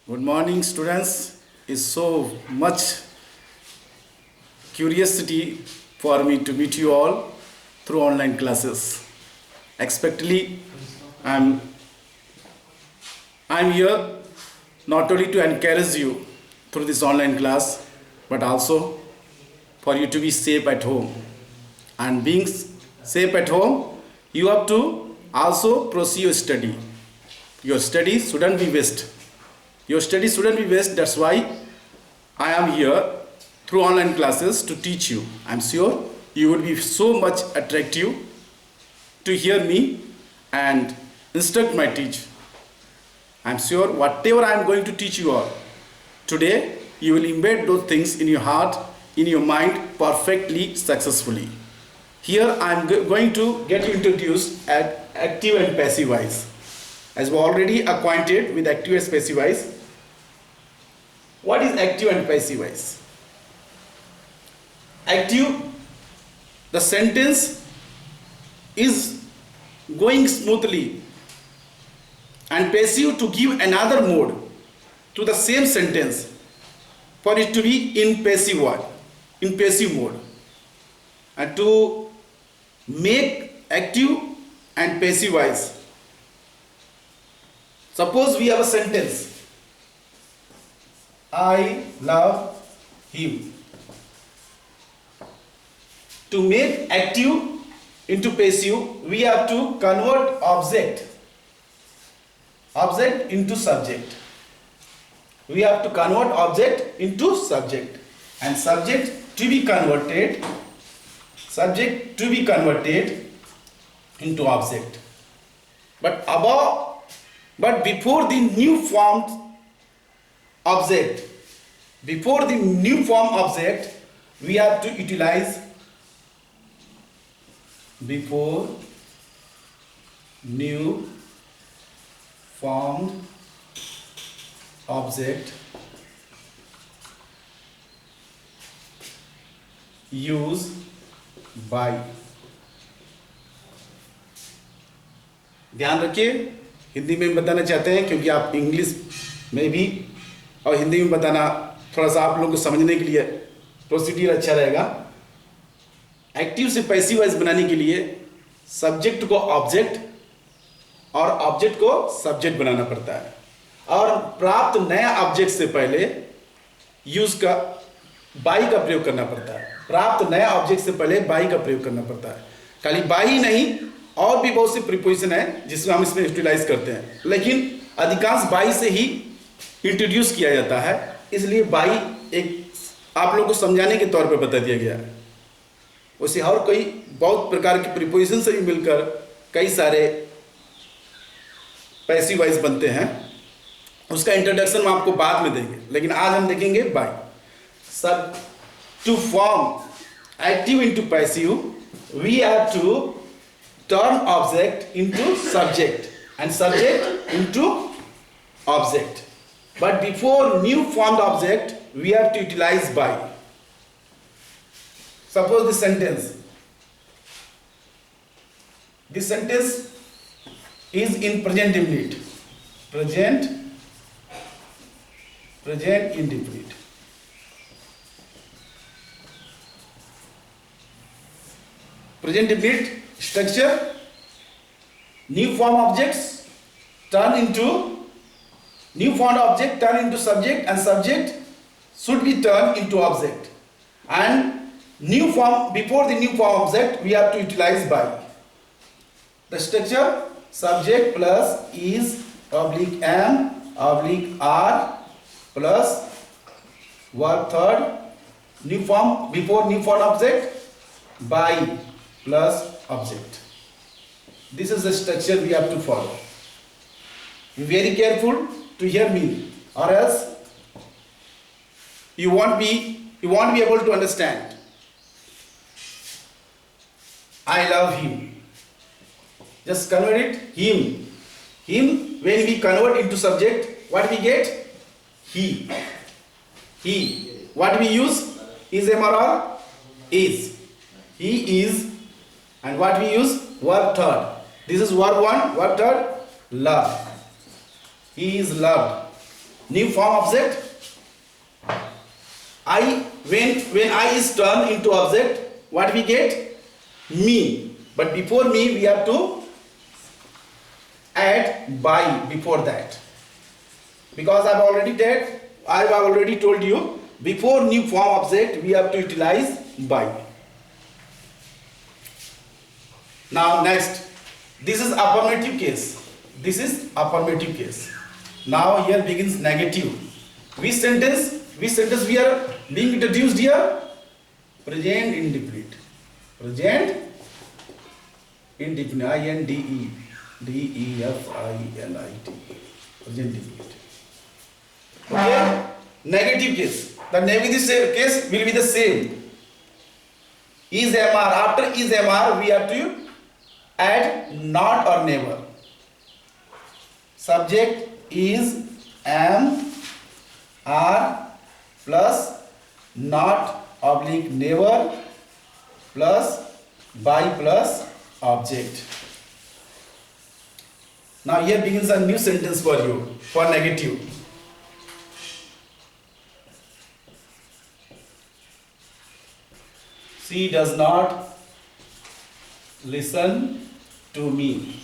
Good morning, students. It's so much curiosity for me to meet you all through online classes. Expectedly, I'm I'm here not only to encourage you through this online class, but also for you to be safe at home. And being safe at home, you have to also proceed your study. Your study shouldn't be waste. Your study shouldn't be waste. That's why I am here through online classes to teach you. I'm sure you will be so much attractive to hear me and instruct my teach. I'm sure whatever I am going to teach you all today, you will embed those things in your heart, in your mind perfectly successfully. Here I am going to get you introduced at active and passive voice. As we are already acquainted with active and passive voice, what is active and passive voice? Active, the sentence is going smoothly, and passive to give another mode to the same sentence for it to be in passive mode, and to make active and passive voice. Suppose we have a sentence, I love him. To make active into passive, we have to convert object into subject. We have to convert object into subject, and subject to be converted into object. But before the new formed object, we have to utilize before new formed object use by. ध्यान रखिए, हिंदी में बताना चाहते हैं क्योंकि आप English में भी और हिंदी में बताना थोड़ा सा आप लोगों को समझने के लिए प्रोसीड्यूर अच्छा रहेगा। एक्टिव से पैसिव वॉइस बनाने के लिए सब्जेक्ट को ऑब्जेक्ट और ऑब्जेक्ट को सब्जेक्ट बनाना पड़ता है, और प्राप्त नया ऑब्जेक्ट से पहले यूज का बाई का प्रयोग करना पड़ता है। प्राप्त नया ऑब्जेक्ट से पहले बाई का प्रयोग करना पड़ता है। खाली बाई ही नहीं, और भी बहुत सी प्रीपोजिशन है जिसमें हम इसमें यूटिलाइज करते हैं, लेकिन अधिकांश बाई से ही इंट्रोड्यूस किया जाता है, इसलिए बाई एक आप लोगों को समझाने के तौर पर बता दिया गया है। वैसे और कई बहुत प्रकार के प्रीपोजिशन से भी मिलकर कई सारे पैसिव वॉइस बनते हैं, उसका इंट्रोडक्शन हम आपको बाद में देंगे, लेकिन आज हम देखेंगे बाय। सब to form active into passive we have to turn object into subject and subject into object. But before new formed object, we have to utilize by. Suppose this sentence. This sentence is in present indefinite. Present indefinite. Present indefinite structure, new form objects turn into new formed object turn into subject, and subject should be turned into object, and new form before the new form object we have to utilize by. The structure subject plus is oblique am oblique are plus verb third, new form before new form object by plus object. This is the structure we have to follow. Be very careful to hear me, or else you won't be able to understand. I love him. Just convert it him. Him, when we convert into subject, what we get? He. What we use? Is or is. He is. And what we use? Verb third. This is verb 1, verb third, love. He is loved. New form object. When I is turned into object, what we get? Me. But before me, we have to add by before that. Because I have already told you, before new form object, we have to utilize by. Now next, this is affirmative case. This is affirmative case. Now here begins negative. Which sentence we are being introduced here? Present indefinite. Present indefinite. I-N-D-E-F-I-N-I-T. Present indefinite. Okay. Negative case. The negative case will be the same. Is MR. After is MR, we have to add not or never. Subject is am, are plus not oblique never plus by plus object. Now here begins a new sentence for you for negative. She does not listen to me.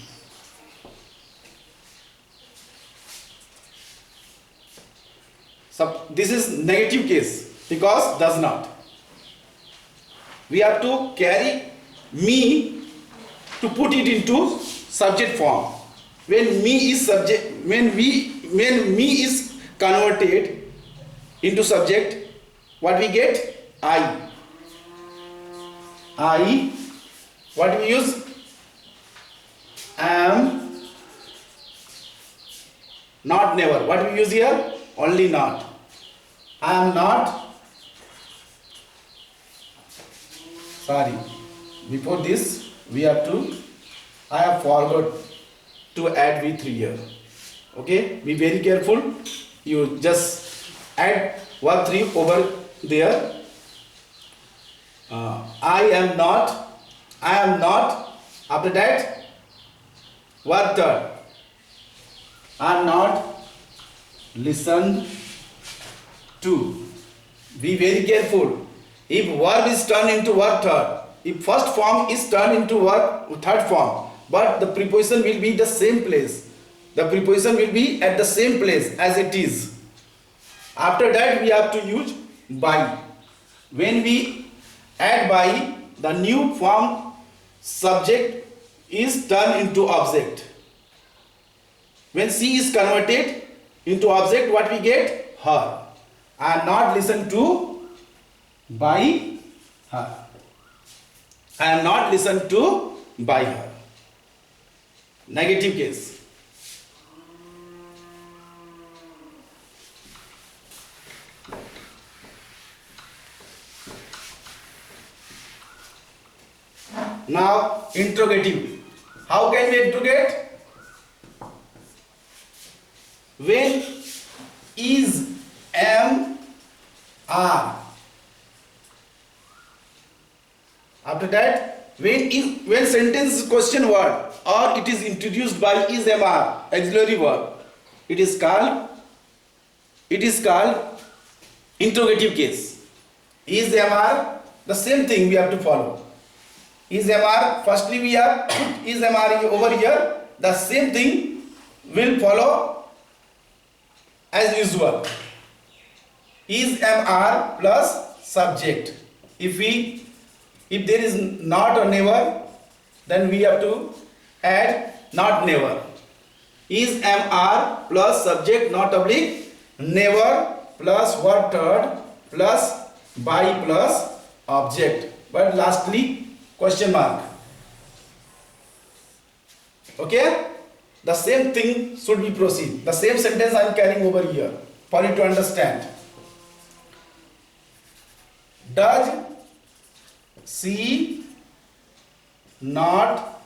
So this is negative case because does not. We have to carry me to put it into subject form. When me is subject, when me is converted into subject, what we get? I. What we use? Am. Not never. What we use here? Only not. I am not. Sorry. Before this, we have to. I have forgot to add V3 here. Okay. Be very careful. You just add verb 3 over there. I am not. After that, verb third. I am not listen to. Be very careful. If verb is turned into verb third, if first form is turned into verb third form, but the preposition will be the same place. The preposition will be at the same place as it is. After that, we have to use by. When we add by, the new form subject is turned into object. When she is converted into object, what we get? Her. I am not listened to by her. I am not listened to by her. Negative case. Now, interrogative. How can we interrogate? When is, am, are. After that, when sentence question word or it is introduced by is, am, are, auxiliary verb, it is called interrogative case. Is, am, are, the same thing we have to follow. Is, am, are, firstly we have is, am, are over here. The same thing will follow as usual. Is, am, are plus subject. If there is not or never, then we have to add not never. Is, am, are plus subject not oblique never plus verb third plus by plus object. But lastly question mark. Okay? The same thing should be proceed. The same sentence I am carrying over here for you to understand. Does she not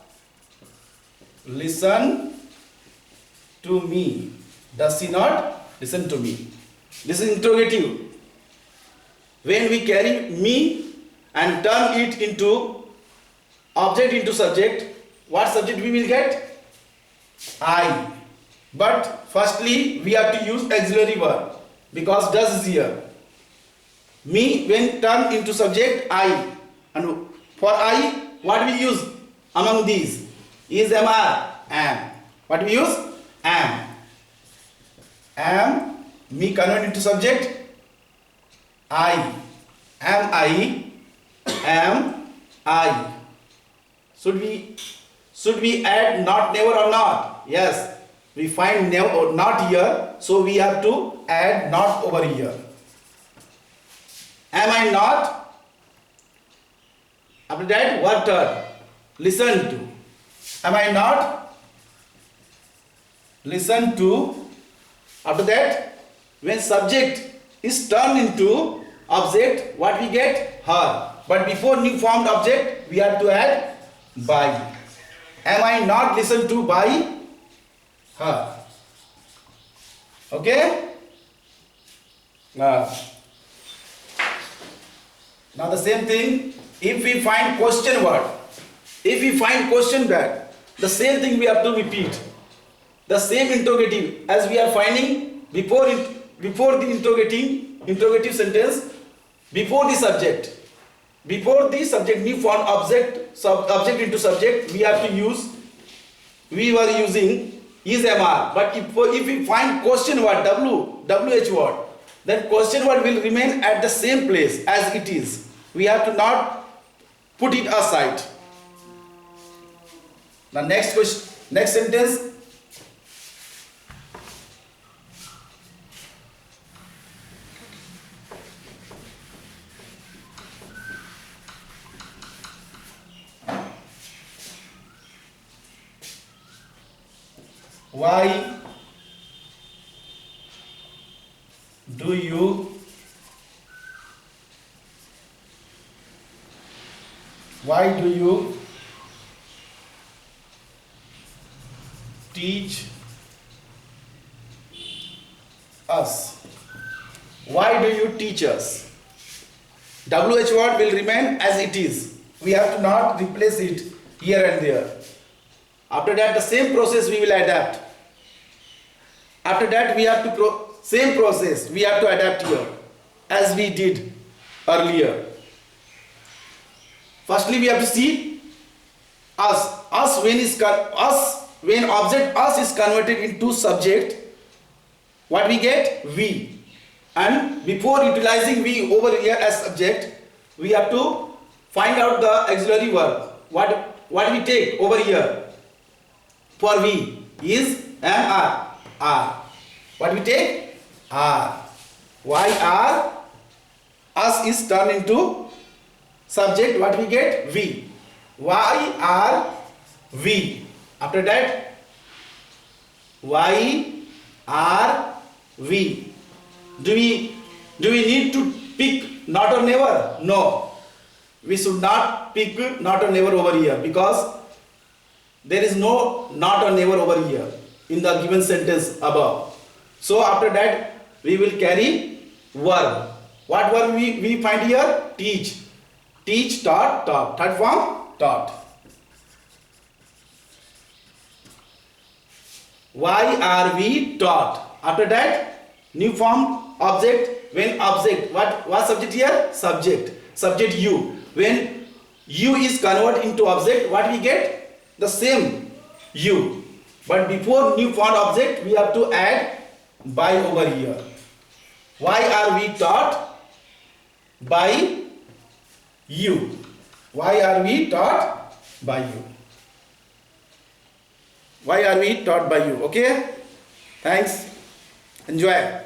listen to me? Does she not listen to me? This is interrogative. When we carry me and turn it into object into subject, what subject we will get? I. But firstly, we have to use auxiliary verb because does is here. Me when turned into subject I, and for I what we use among these is am. What we use? Am. Me convert into subject I. Am I? Am I? Should we add not, never or not? Yes. We find never or not here, so we have to add not over here. Am I not? After that, what turn? Listen to. Am I not? Listen to. After that, when subject is turned into object, what we get? Her. But before new formed object, we have to add by. Am I not listened to by her? Okay? Now the same thing, if we find question word, if we find question word, the same thing we have to repeat. The same interrogative as we are finding before the interrogative sentence, before the subject new form object into subject, we were using is MR. But if we find question word WH word, then question word will remain at the same place as it is. We have to not put it aside. The next sentence. Why do you teach us? Why do you teach us? WH word will remain as it is. We have to not replace it here and there. After that, the same process we will adapt. After that, we have to same process we have to adapt here as we did earlier. Firstly, we have to see us. When object us is converted into subject, what we get? We. And before utilizing we over here as subject, we have to find out the auxiliary verb. What we take over here for we is am, are. What we take? Are. Why are? Us is turned into subject. What we get? We. Why are we? After that, why are we? Do we need to pick not or never? No. We should not pick not or never over here because there is no not or never over here in the given sentence above. So after that, we will carry verb. What verb we find here? Teach. Teach, taught, taught. Third form, taught. Why are we taught? After that, new form object. When object, what subject here? Subject. Subject you. When you is converted into object, what we get? The same you. But before new form object, we have to add by over here. Why are we taught? By you. Why are we taught? By you. Why are we taught by you? Okay? Thanks. Enjoy.